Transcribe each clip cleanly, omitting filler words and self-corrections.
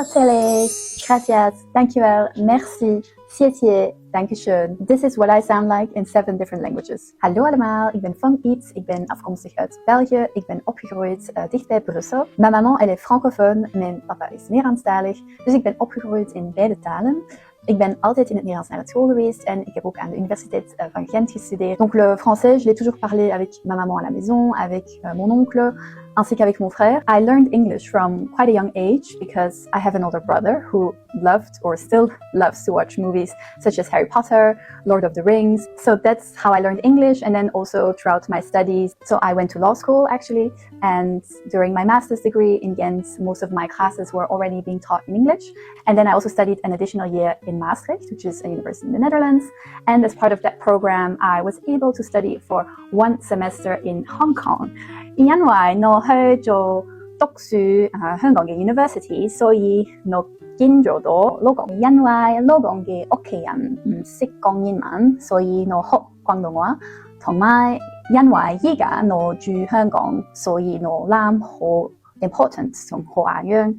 多謝你 gracias, dankjewel, merci, 謝謝, dankeschön. This is what I sound like in 7 different languages. Hallo allemaal, ik ben van Iets, ik ben afkomstig uit België, ik ben opgegroeid dicht bij Brussel. Mijn maman elle est francophone, mijn papa is Nederlandstalig, dus ik ben opgegroeid in beide talen. Ik ben altijd in het Nederlands naar school geweest en ik heb ook aan de universiteit van Gent gestudeerd. Donc le français, je l'ai toujours parlé avec ma maman à la maison, avec mon oncle, ainsi qu'avec mon frère. I learned English from quite a young age because I have an older brother who loved or still loves to watch movies such as Harry Potter, Lord of the Rings. So that's how I learned English, and then also throughout my studies. So I went to law school actually, and during my master's degree in Ghent, most of my classes were already being taught in English. And then I also studied an additional year in Maastricht, which is a university in the Netherlands. And as part of that program, I was able to study for 1 semester in Hong Kong. 因為我去做讀書香港嘅 university， 所以我見咗到老公，因為老公嘅屋企人唔識講英文，所以我學廣東話。同埋因為依家我住香港，所以我諗好 important 同學一樣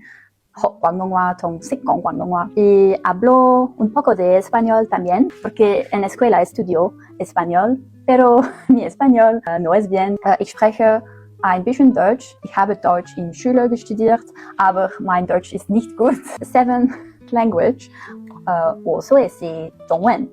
學廣東話同識講廣東話。Y hablo un poco de español también, porque en la escuela estudio español, pero mi español no es bien. Ich spreche ein bisschen Deutsch. Ich habe Deutsch in Schule studiert, aber mein Deutsch ist nicht gut. 7 language. 我说的是中文。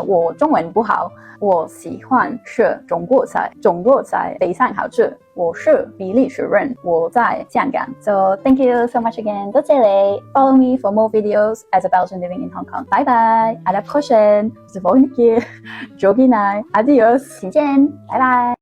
我中文不好。我喜欢吃中国菜。中国菜非常好吃。我是比利时人。我在香港。So thank you so much again. 多謝你。Follow me for more videos as a Belgian living in Hong Kong. Bye bye. À la prochaine. Bis volgende keer. Jogi nai. Adios. 再见。拜拜。